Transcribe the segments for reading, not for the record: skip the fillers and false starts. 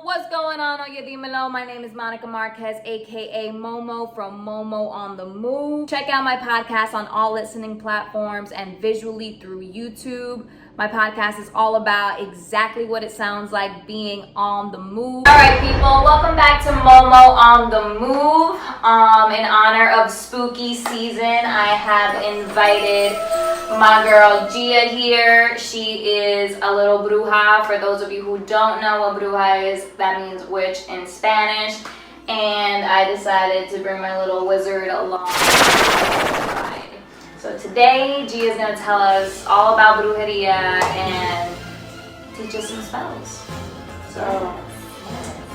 What's going on, your Dimelo? My name is Monica Marquez, aka Momo from MoMo On The Move. Check out my podcast on all listening platforms and visually through YouTube. My podcast is all about exactly what it sounds like, being on the move. All right, people, welcome back to MoMo On The Move. In honor of spooky season, I have invited my girl Gia here. She is a little bruja. For those of you who don't know what bruja is, that means witch in Spanish. And I decided to bring my little wizard along. So today, Gia is going to tell us all about brujeria and teach us some spells. So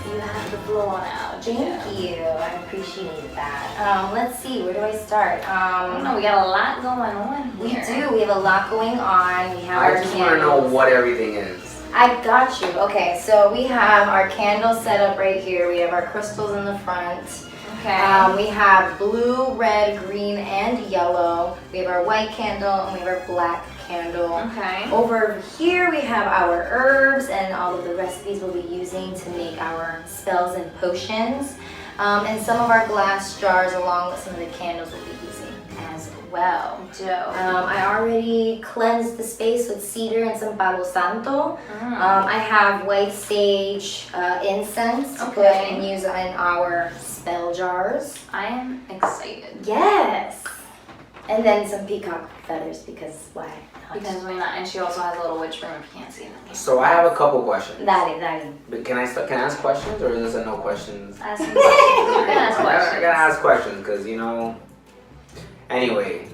you have the floor now, Gia. Thank you. I appreciate that. Let's see. Where do I start? I don't know. We got a lot going on here. We do. We have a lot going on. We have I just want to know what everything is. I got you. Okay, so we have our candles set up right here. We have our crystals in the front. Okay. We have blue, red, green, and yellow. We have our white candle and we have our black candle. Okay. Over here we have our herbs and all of the recipes we'll be using to make our spells and potions. And some of our glass jars along with some of the candles we'll be using as well. Dope. I already cleansed the space with cedar and some palo santo. I have white sage incense to put and use in our spell jars. I am excited. Yes. And then some peacock feathers because why? Because we're not, and she also has a little witch room if you can't see them. So I have a couple questions. Daddy. But can I ask questions or is this a no questions? Ask some questions. You can ask questions. I gotta ask questions because you know. Anyway,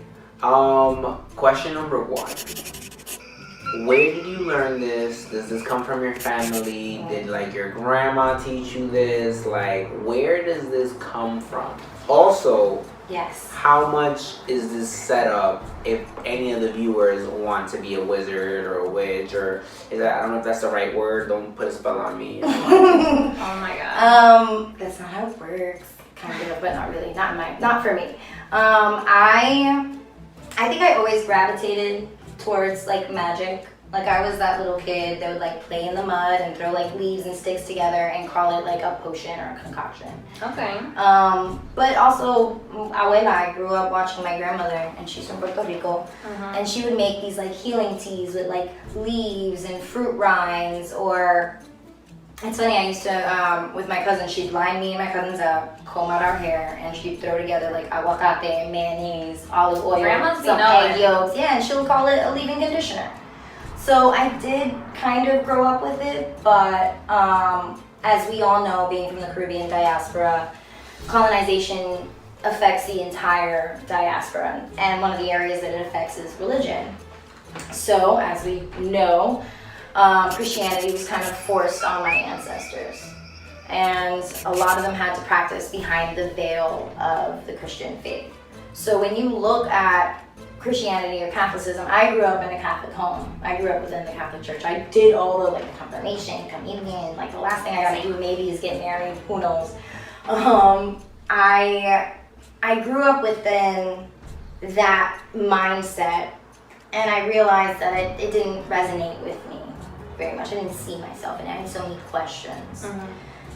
question number 1. Where did you learn this? Does this come from your family? Did like your grandma teach you this? Like, where does this come from? Also, yes. how much is this set up if any of the viewers want to be a wizard or a witch or is that, I don't know if that's the right word, don't put a spell on me. Oh my god. That's not how it works. Kind of, but not really. Not for me. I think I always gravitated towards like magic. Like I was that little kid that would like play in the mud and throw like leaves and sticks together and call it like a potion or a concoction. Okay. But also, abuela, I grew up watching my grandmother, and she's from Puerto Rico, and she would make these like healing teas with like leaves and fruit rinds. Or it's funny, I used to with my cousin, she'd line me and my cousins up, comb out our hair, and she'd throw together like aguacate, mayonnaise, olive oil, some egg yolks, and she'll call it a leave-in conditioner. So I did kind of grow up with it, but as we all know, being from the Caribbean diaspora, colonization affects the entire diaspora, and one of the areas that it affects is religion. So, as we know, Christianity was kind of forced on my ancestors, and a lot of them had to practice behind the veil of the Christian faith. So when you look at Christianity or Catholicism, I grew up in a Catholic home. I grew up within the Catholic Church. I did all the like confirmation, communion, like the last thing I gotta do maybe is get married, who knows. I grew up within that mindset, and I realized that it didn't resonate with me very much. I didn't see myself in it. I had so many questions.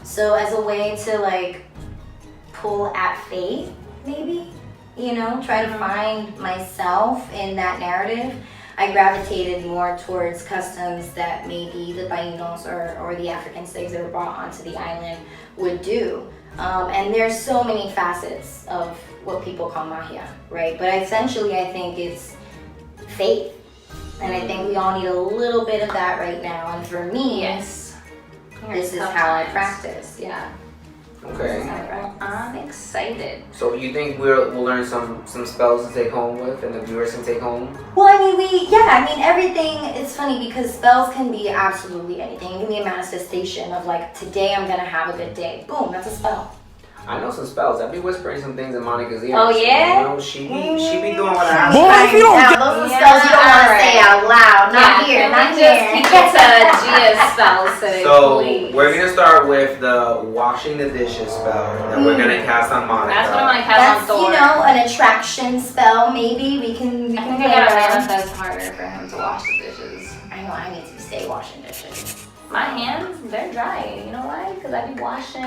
So as a way to like pull at faith, maybe, you know, try to find myself in that narrative, I gravitated more towards customs that maybe the Tainos or the African slaves that were brought onto the island would do. And there's so many facets of what people call magia, right? But essentially I think it's faith. And I think we all need a little bit of that right now. And for me, Yes. this is how I practice. Yeah. Okay. Well, I'm excited. So you think we'll learn some spells to take home with and the viewers can take home? Well, I mean, everything, it's funny because spells can be absolutely anything. It can be a manifestation of like, today I'm gonna have a good day. Boom, that's a spell. I know some spells. I'd be whispering some things in Monica's ears. Oh, yeah? You know, she be doing what I have. Those are spells you don't want to say out loud. Not here, Can not we just keep here. it to Gia's spells today, So please? we're gonna start with the washing the dishes spell that we're gonna cast on Monica. That's what I'm gonna cast That's, on Thor. you know, an attraction spell. Maybe we can I think play I gotta around. manifest harder for him to wash the dishes. I know I need to stay washing dishes. My hands, they're dry. You know why? Because I be washing.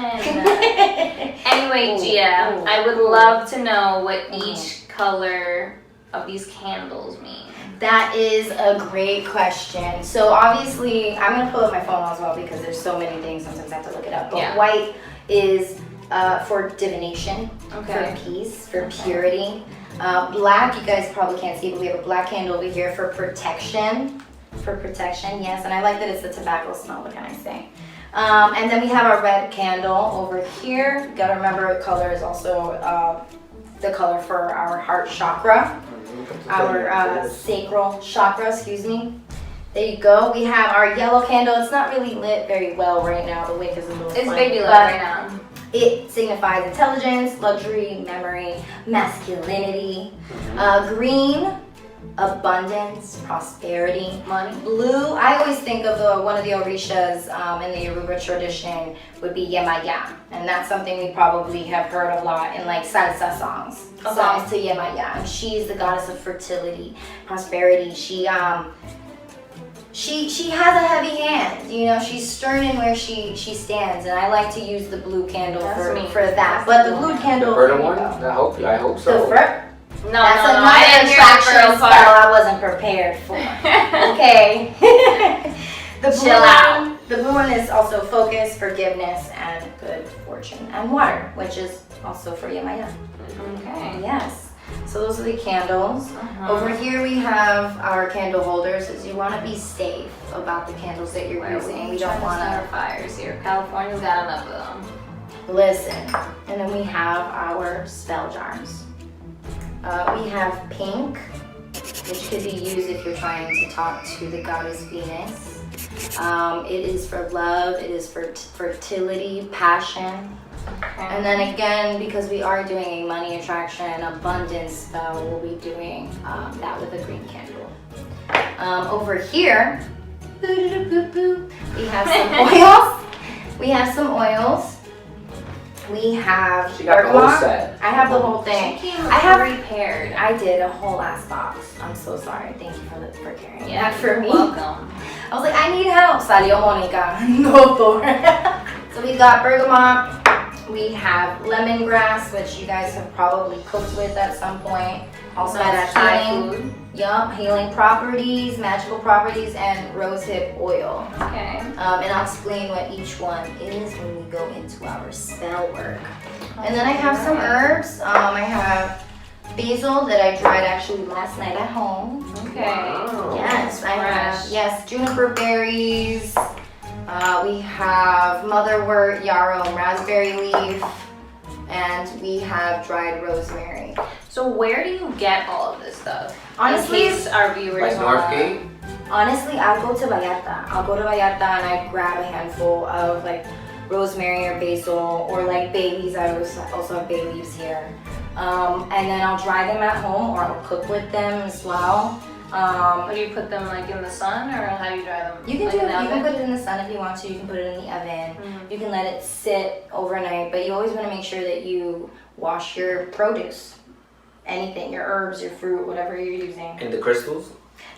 Anyway, Gia, I would love to know what each color of these candles mean. That is a great question. So obviously, I'm gonna pull up my phone as well because there's so many things. Sometimes I have to look it up. But Yeah. white is for divination, Okay. for peace, for purity. Black, you guys probably can't see, but we have a black candle over here for protection. For protection, yes. And I like that it's the tobacco smell. What can I say? And then we have our red candle over here. You gotta remember, color is also the color for our heart chakra. Our sacral chakra, excuse me. There you go. We have our yellow candle. It's not really lit very well right now. The wick is a little It's funny, baby lit but right now. it signifies intelligence, luxury, memory, masculinity. Green, abundance, prosperity. Money. Blue, I always think of one of the Orishas in the Yoruba tradition would be Yemaya. And that's something we probably have heard a lot in like salsa songs. Okay. Songs to Yemaya. And she's the goddess of fertility, prosperity. She has a heavy hand, you know, she's stern in where she stands, and I like to use the blue candle for that. That's But the the blue one. candle, The fertile there you one? go. I hope so. The fur. No, That's no, another I didn't hear the attraction fertile spell part. I wasn't prepared for. Okay. The blue Chill out. The blue one is also focus, forgiveness, and good fortune, and water, which is also for Yemaya. Okay. Yes. So those are the candles. Uh-huh. Over here we have our candle holders, as you want to be safe about the candles that you're using. We don't want start to fires here. California's got enough of them. listen. And then we have our spell jars. We have pink, which could be used if you're trying to talk to the goddess Venus. It is for love, it is for fertility, passion. And then again, because we are doing a money attraction, abundance spell, we'll be doing that with a green candle. Over here, we have some oils. We have some oils. We have She got the whole bergamot. set. I have the whole thing. She came I have prepared. I did a whole ass box. I'm so sorry. Thank you for carrying that for you're me. welcome. I was like, I need help. Salió Monica. No Thor. So we got bergamot. We have lemongrass, which you guys have probably cooked with at some point. Also has Thai healing. food. Yup, healing properties, magical properties, and rosehip oil. Okay. And I'll explain what each one is when we go into our spell work. And then I have some herbs. I have basil that I dried actually last night at home. Okay. Wow. Yes, I have, Fresh. yes, juniper berries. We have motherwort, yarrow, and raspberry leaf. And we have dried rosemary. So where do you get all of this stuff? Honestly, in case our viewers Like wanna- Northgate? Honestly, I'll go to Vallarta. I'll go to Vallarta and I grab a handful of like rosemary or basil or like bay leaves. I also have bay leaves here. And then I'll dry them at home or I'll cook with them as well. What do you put them like in the sun, or how do you dry them? You can like do in it. the You can oven? put it in the sun if you want to. You can put it in the oven. Mhm. You can let it sit overnight, but you always want to make sure that you wash your produce, anything, your herbs, your fruit, whatever you're using. And the crystals?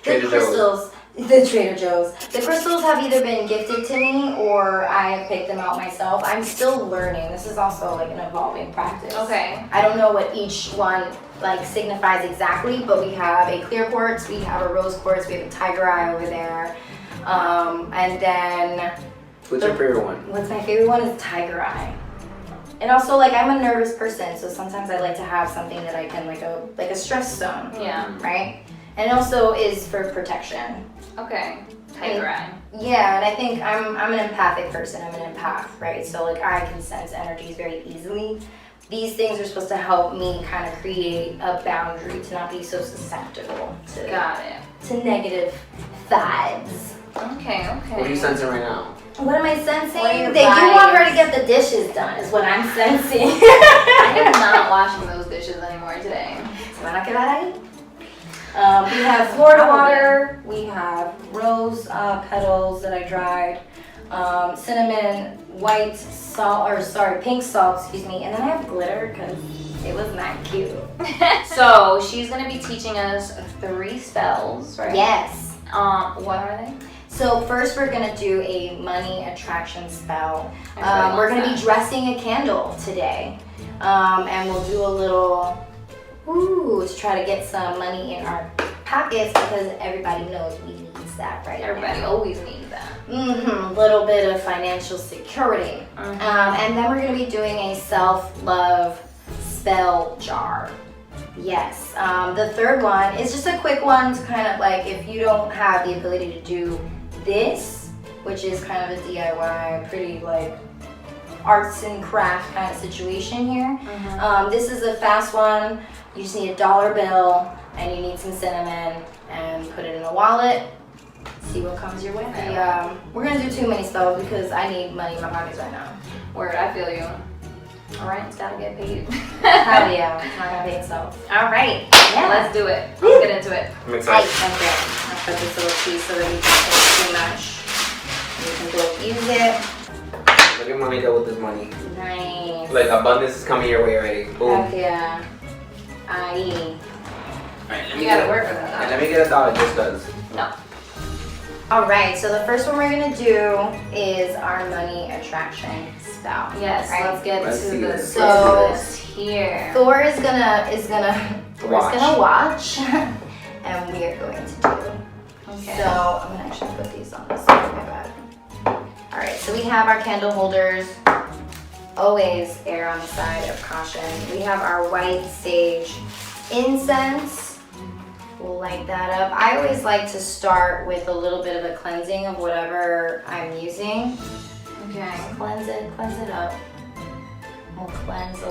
The Trader Joe's. crystals, the Trader Joe's. The crystals have either been gifted to me or I have picked them out myself. I'm still learning. This is also like an evolving practice. Okay. I don't know what each one like signifies exactly, but we have a clear quartz, we have a rose quartz, we have a tiger eye over there, and then What's your favorite one? what's my favorite one is tiger eye. And also, like, I'm a nervous person, so sometimes I like to have something that I can like a stress zone, Yeah. right? And it also is for protection. Okay. Tiger eye. Yeah, and I think I'm an empathic person. I'm an empath, right? So like I can sense energies very easily. These things are supposed to help me kind of create a boundary to not be so susceptible Got it. to negative vibes. Okay. Okay. What are you sensing right now? What am I sensing? What are your That you want her to vibes? get the dishes done is what I'm sensing. I am not washing those dishes anymore today. ¿Se van a quedar ahí? We have Florida water. We have rose petals that I dried. Cinnamon, white salt, pink salt, excuse me. And then I have glitter because it was not cute. So she's gonna be teaching us 3 spells, right? Yes. What are they? So first we're gonna do a money attraction spell. I We're really gonna want be dressing a candle today. And we'll do a little, to try to get some money in our pockets because everybody knows we need that right Everybody now. always needs that. Little bit of financial security. And then we're gonna be doing a self-love spell jar. Yes. The third one is just a quick one to kind of like if you don't have the ability to do this, which is kind of a DIY, pretty like arts and craft kind of situation here. This is a fast one. You just need a $1 bill and you need some cinnamon and put it in a wallet. See what comes your way. We're gonna do too many spells because I need money in my pockets right now. Word, I feel you. All right, it's gotta get paid. Hell yeah, it's not gonna pay itself. All right, Yeah. let's do it. Let's get into it. I'm excited. Okay, I'll put this little piece so that we don't take too much. You can both use it. Look at Monica with this money. Nice. Like abundance is coming your way already. Boom. Heck yeah. Aye. Alright, let You gotta work for that. And let me get $1 just cause. No. All right, so the first one we're gonna do is our money attraction spell. Yes, Right. let's get Let's to see the this. spells here. Thor is gonna watch, and we are going to do. Okay. So I'm gonna actually put these on this side of my bag. All right, so we have our candle holders. Always err on the side of caution. We have our white sage incense. We'll light that up. I always like to start with a little bit of a cleansing of whatever I'm using. Okay. Cleanse it up. We'll cleanse a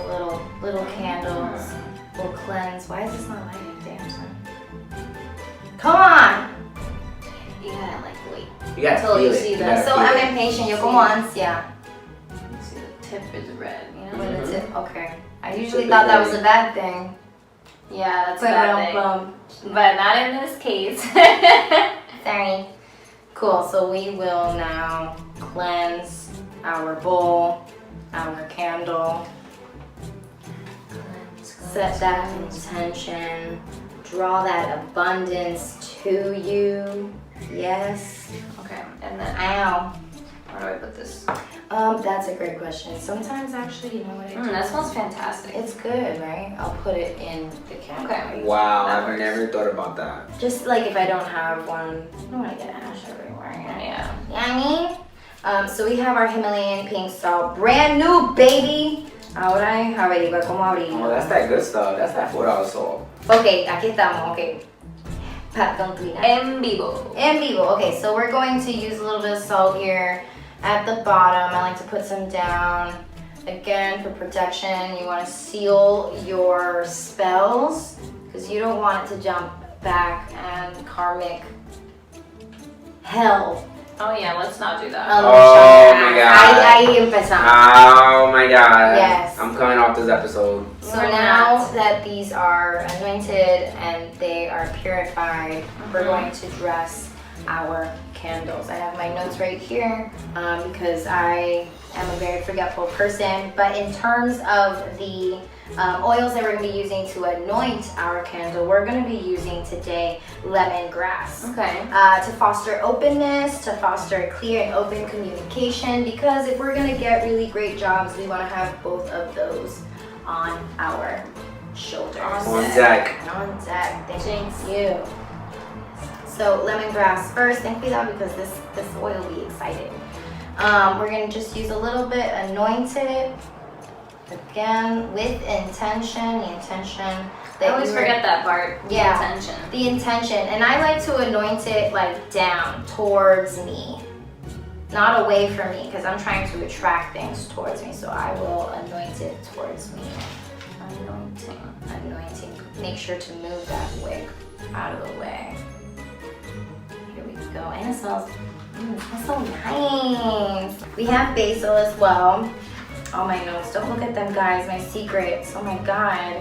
little candles. We'll cleanse. Why is this not lighting? Damn son. Come on! You gotta like wait. You gotta Until feel you it. see You that. gotta So feel I'm it. impatient. Yo como ansia. See the tip is red, you know? When the tip. Okay. I usually thought that was a bad thing. Yeah, that's a But bad thing. But not in this case. Sorry. Cool. So we will now cleanse our bowl, our candle. Set that intention. Draw that abundance to you. Yes. Okay, and then Ow. where do I put this? That's a great question. Sometimes actually, you know what I do? That smells fantastic. It's good, right? I'll put it in the candle. Okay. Wow, That I've works. never thought about that. Just like if I don't have one, I don't want to get ash everywhere. Yeah. You know what I mean? So we have our Himalayan pink salt, brand new, baby. Ahora averigua cómo Oh, abrirlo. that's that good stuff. That's that $4 salt. Okay, aquí estamos. Okay. Pat, don't tweet that. En vivo. En vivo. Okay, so we're going to use a little bit of salt here at the bottom. I like to put some down. Again, for protection, you want to seal your spells because you don't want it to jump back and karmic hell. Oh yeah, let's not do that. Oh my God. Ahí empezamos. Oh my God. Yes. I'm coming off this episode. So We're now not. that these are anointed and they are purified, we're going to dress our candles. I have my notes right here because I am a very forgetful person. But in terms of the oils that we're going to be using to anoint our candle, we're going to be using today lemongrass. Okay. To foster openness, to foster clear and open communication, because if we're gonna get really great jobs, we wanna have both of those on our shoulders. On deck. On deck, thank you. So lemongrass first, and cuidado because this oil will be excited. We're gonna just use a little bit, anoint it. Again, with intention, the intention I always forget that part. The Yeah. intention. the intention, and I like to anoint it like down towards me, not away from me, because I'm trying to attract things towards me. So I will anoint it towards me. Anointing. Make sure to move that wick out of the way. Here we go, and it smells so nice. We have basil as well. Oh my notes, don't look at them guys, my secrets. Oh my God.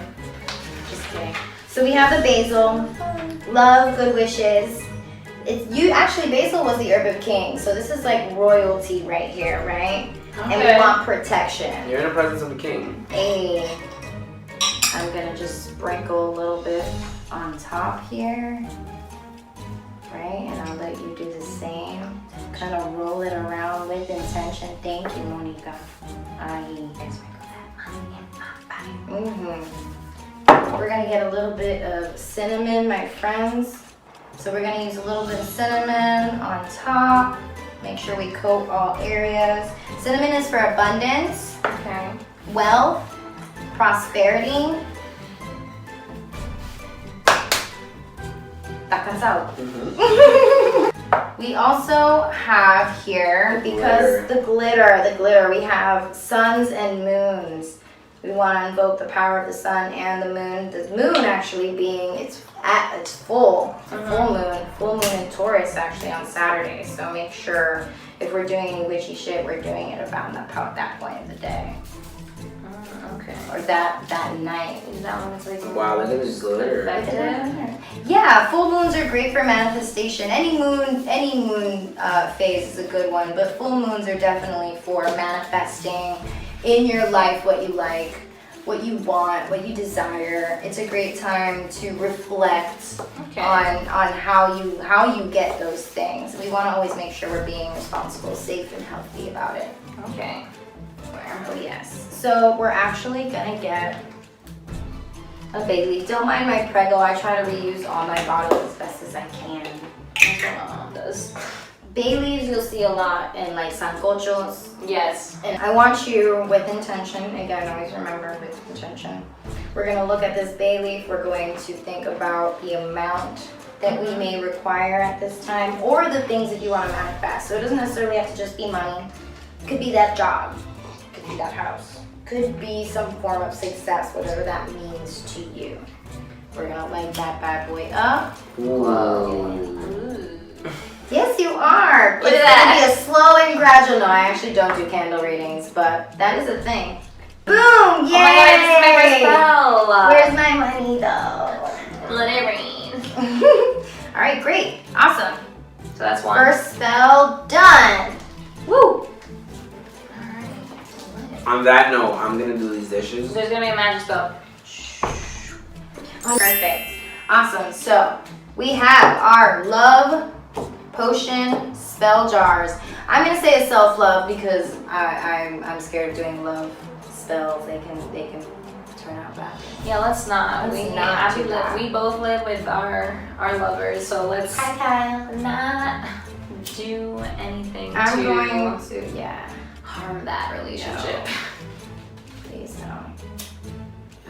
Just kidding. So we have the basil, love, good wishes. Actually, basil was the herb of king, so this is like royalty right here, right? Okay. And we want protection. You're in the presence of the king. Hey, I'm gonna just sprinkle a little bit on top here, right? And I'll let you do the same. Kind of roll it around with intention. Thank you, Monica. We're gonna get a little bit of cinnamon, my friends. So we're gonna use a little bit of cinnamon on top. Make sure we coat all areas. Cinnamon is for abundance, Okay. wealth, prosperity. Está cansado. We also have here, because the glitter, we have suns and moons. We want to invoke the power of the sun and the moon. The moon actually being it's full, full moon in Taurus actually on Saturday. So make sure if we're doing any witchy shit, we're doing it about that point of the day. Okay. Or that night. Is that one like Wow, look at this glitter. effective? Yeah, full moons are great for manifestation. Any moon phase is a good one, but full moons are definitely for manifesting in your life what you like, what you want, what you desire. It's a great time to reflect on how you get those things. We want to always make sure we're being responsible, safe, and healthy about it. Okay. Oh yes. So we're actually gonna get a bay leaf. Don't mind my prego. I try to reuse all my bottles as best as I can. That's what my mom does. Bay leaves you'll see a lot in like sancochos. Yes. And I want you with intention, again, always remember with intention. We're gonna look at this bay leaf. We're going to think about the amount that we may require at this time or the things that you want to manifest. So it doesn't necessarily have to just be money. It could be that job. Could be that house. Could be some form of success, whatever that means to you. We're gonna light that bad boy up. Ooh. Yes, you are. Look at It's that. gonna be a slow and gradual. No, I actually don't do candle readings, but that is a thing. Boom! Yay! Oh my god, I just made my spell. Where's my money though? Let it rain. All right, great, awesome. So that's one. First spell done. Woo! On that note, I'm gonna do these dishes. There's gonna be a magic spell. Perfect. Awesome. So we have our love potion spell jars. I'm gonna say it's self-love because I'm scared of doing love spells. They can turn out bad. Yeah, let's not. Let's not do that. We both live with our lovers, so let's Hi, Kyle. not do anything I'm to going to harm that relationship. Please no.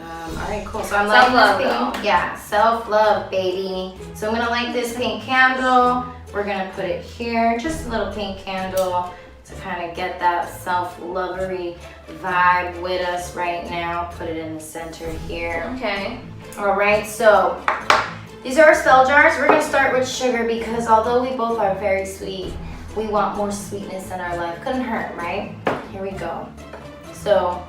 All right, cool. So I'm Self-love, lighting this pink. though. Yeah, self-love, baby. So I'm gonna light this pink candle. We're gonna put it here, just a little pink candle to kind of get that self-lovery vibe with us right now. Put it in the center here. Okay. All right, so these are our spell jars. We're gonna start with sugar because although we both are very sweet, we want more sweetness in our life. Couldn't hurt, right? Here we go. So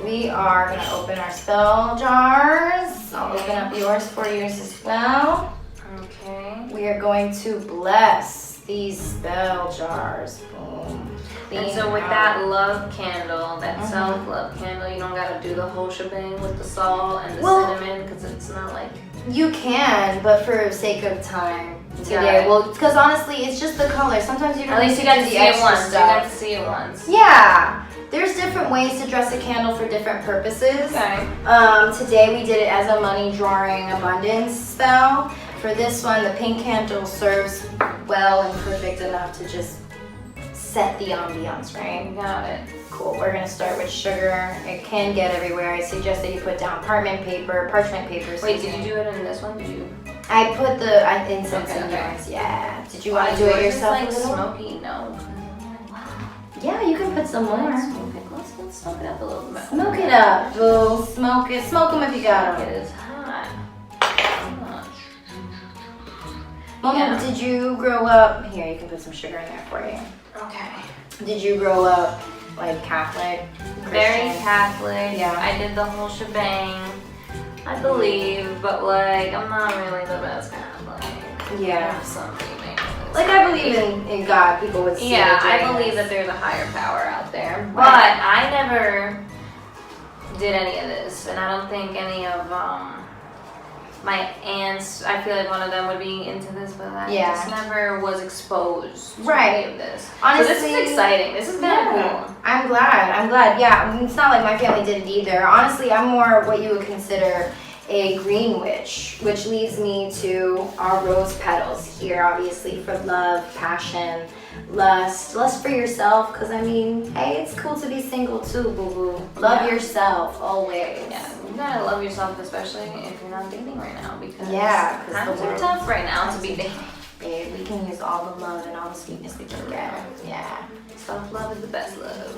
we are gonna open our spell jars. I'll open up yours for yours as well. Okay. We are going to bless these spell jars. Boom. And so with that love candle, that self-love candle, you don't gotta do the whole shebang with the salt and the cinnamon because it's not like... You can, but for sake of time today, Got it. well, because honestly, it's just the color. Sometimes you don't At least you need got do to the see it extra once. You stuff. got to see it once. Yeah, there's different ways to dress a candle for different purposes. Okay. Today we did it as a money drawing abundance spell. For this one, the pink candle serves well and perfect enough to just set the ambiance, right? Got it. Cool. We're gonna start with sugar. It can get everywhere. I suggest that you put down parchment paper. So Wait, did you do it in this one? Did you? I put the incense in Okay. yours. Yeah. Did you want to do it yourself? It's like a little? smoky. No. Yeah, you can put some more. Let's smoke it up a little bit. Smoke it up, boo. Smoke it. Smoke them if you got It them. is hot. Momo, Yeah. did you grow up? Here, you can put some sugar in there for you. Okay. Did you grow up like Catholic? Very Christian? Catholic. Yeah. I did the whole shebang. I believe, but like I'm not really the best kind of like. Yeah. Something. Like I believe in God. People would see. Yeah, I believe that there's a higher power out there, but Right. I never did any of this, and I don't think any of my aunts. I feel like one of them would be into this, but I just never was exposed to any of this. Honestly, so this is exciting. This is kind of cool. I'm glad. Yeah, it's not like my family did it either. Honestly, I'm more what you would consider a green witch, which leads me to our rose petals here, obviously for love, passion, lust for yourself, because I mean, hey, it's cool to be single too, boo-boo. Love yourself always. Yeah, you gotta love yourself, especially if you're not dating right now, because times the are tough right now to be dating. Babe, we can use all the love and all the sweetness we can get. Yeah. Self-love is the best love.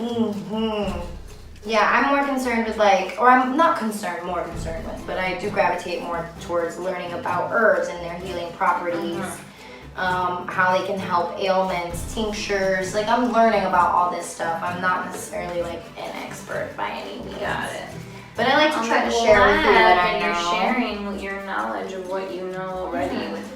Yeah, I'm more concerned with more concerned with, but I do gravitate more towards learning about herbs and their healing properties, how they can help ailments, tinctures. Like I'm learning about all this stuff. I'm not necessarily like an expert by any means. Got it. But I like to try to share with you what I know. You're sharing your knowledge of what you know already with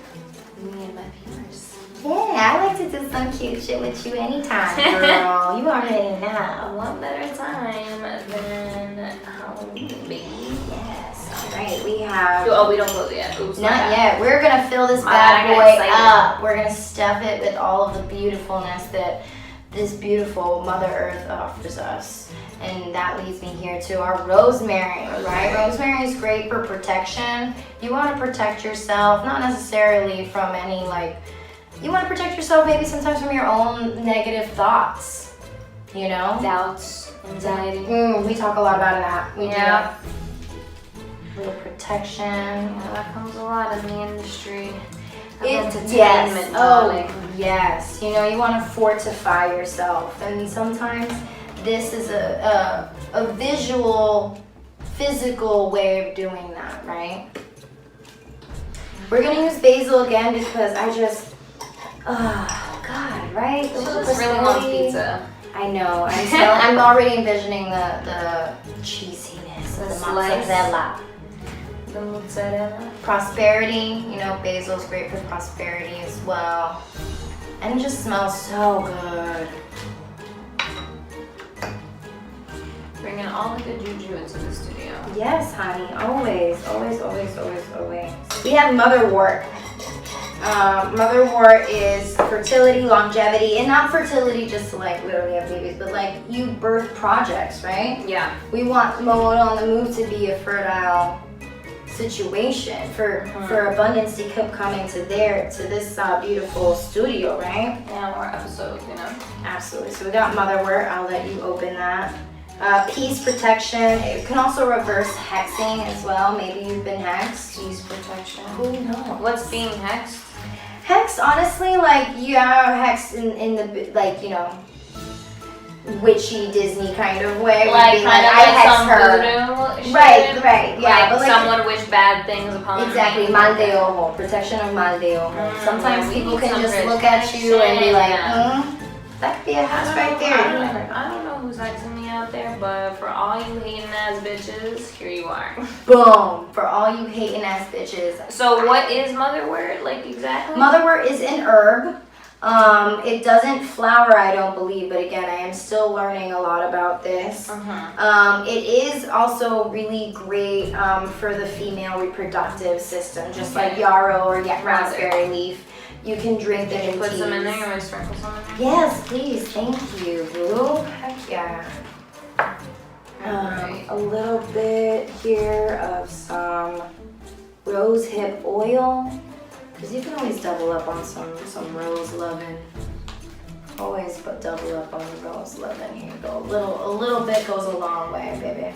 me and my viewers. Yeah, I like to do some cute shit with you anytime, girl. You already know. What better time than Halloween, baby? Yes. All right, we have. Oh, we don't close it yet. Oops, not yet. We're gonna fill this My bad bad, boy up. We're gonna stuff it with all of the beautifulness that this beautiful Mother Earth offers us. And that leads me here to our rosemary, right? Rosemary is great for protection. You want to protect yourself, not necessarily from any you want to protect yourself maybe sometimes from your own negative thoughts, you know? Doubts, anxiety. We talk a lot about that. We do. Little protection. Yeah, that comes a lot in the industry. Yes. Yes. You know, you want to fortify yourself. And sometimes this is a visual, physical way of doing that, right? We're going to use basil again because God, right? She just really wants pizza. I know. I'm already envisioning the cheesiness, the mozzarella. The mozzarella. Prosperity, you know, basil's great for prosperity as well. And it just smells so good. Bringing all the good juju into the studio. Yes, honey. Always. We have motherwort. Motherwort is fertility, longevity, and not fertility just to literally have babies, but you birth projects, right? Yeah. We want MoMo On The Move to be a fertile situation for abundance to keep coming to this beautiful studio, right? Yeah, more episodes, you know. Absolutely. So we got motherwort. I'll let you open that. Peace protection. It can also reverse hexing as well. Maybe you've been hexed. Peace protection. Who knows? What's being hexed? Hexed, honestly, hexed in the witchy Disney kind of way. I hex her. Voodoo right, yeah. But someone wished bad things upon me. Exactly, mal de ojo, protection of mal de ojo. Sometimes people can just look at you and be like, that could be a house right there. I don't know who's hexing me out there, but for all you hating ass bitches, here you are. Boom, for all you hating ass bitches. So what is motherwort, exactly? Motherwort is an herb. It doesn't flower, I don't believe, but again, I am still learning a lot about this. It is also really great for the female reproductive system, just like yarrow or raspberry leaf. You can drink them in Put teas. some in there, you want to sprinkle some in there? Yes, please, thank you, boo. Heck yeah. A little bit here of some rose hip oil. Because you can always double up on some rose loving. Always double up on the rose loving. Here you go. A little bit goes a long way, baby.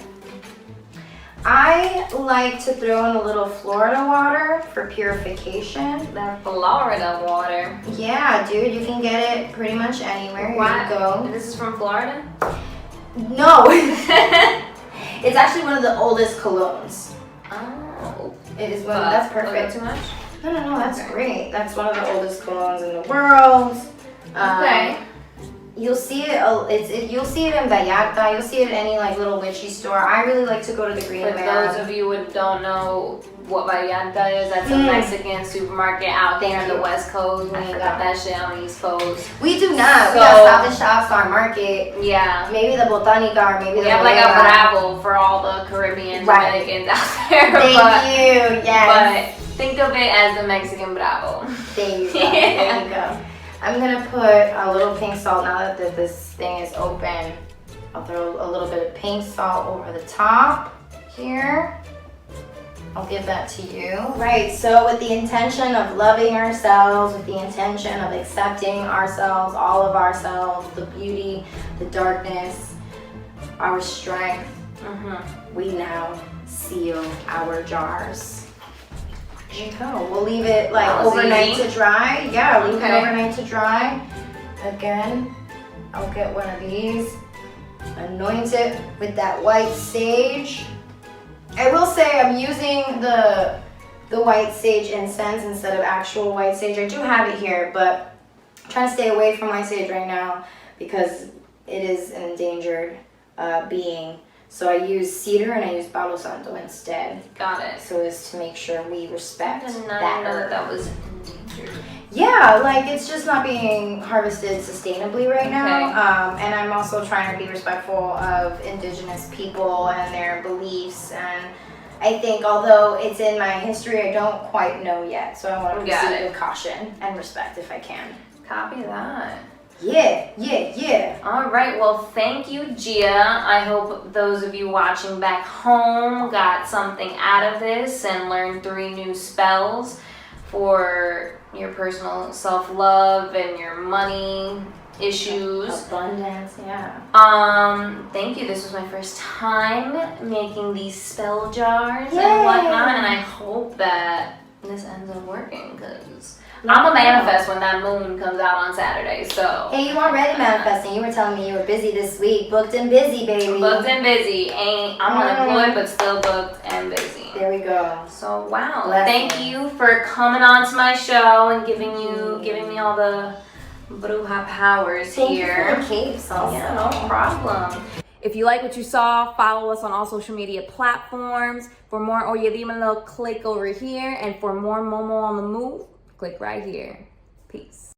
I like to throw in a little Florida water for purification. That Florida water. Yeah, dude, you can get it pretty much anywhere. Here you go. This is from Florida? No. It's actually one of the oldest colognes. Oh. It is one. That's perfect. Too much? No, that's great. That's one of the oldest colognes in the world. Okay. You'll see it. You'll see it in Vallarta. You'll see it at any like little witchy store. I really like to go to the Green For Man. those of you who don't know what Vallarta is, that's a Mexican supermarket out there on the West Coast. We ain't got that shit on the East Coast. We do not. So, we got Stop and Shop, Star Market. Yeah. Maybe the Botanica or maybe We the have like a Bodega. Bravo for all the Caribbean Right. Dominicans out there. Thank you. Yes. But think of it as the Mexican Bravo. There you go. There you go. I'm gonna put a little pink salt now that this thing is open. I'll throw a little bit of pink salt over the top here. I'll give that to you. Right, so with the intention of loving ourselves, with the intention of accepting ourselves, all of ourselves, the beauty, the darkness, our strength, we now seal our jars. There you go. We'll leave it like overnight to dry. Yeah, leave it overnight to dry. Again, I'll get one of these. Anoint it with that white sage. I will say I'm using the white sage incense instead of actual white sage. I do have it here, but I'm trying to stay away from white sage right now because it is an endangered being. So I use cedar and I use Palo Santo instead. Got it. So as to make sure we respect I did that not know herb. that was endangered. Yeah, like it's just not being harvested sustainably right now. And I'm also trying to be respectful of indigenous people and their beliefs. And I think although it's in my history, I don't quite know yet. So I want to proceed with caution and respect if I can. Copy that. Yeah. All right, well, thank you, Gia. I hope those of you watching back home got something out of this and learned 3 new spells for your personal self-love and your money issues. Abundance, yeah. Thank you. This was my first time making these spell jars Yay. and whatnot, and I hope that this ends up working because I'm a manifest when that moon comes out on Saturday, so. Hey, you already manifesting. You were telling me you were busy this week. Booked and busy, baby. Booked and busy. I'm unemployed, but still booked and busy. There we go. So wow. Blessings. Thank you for coming on to my show and giving me all the bruja powers here. Thank you for the capes also. Yeah, no problem. If you like what you saw, follow us on all social media platforms. For more Oye Dimelo, click over here. And for more Momo on the Move, click right here. Peace.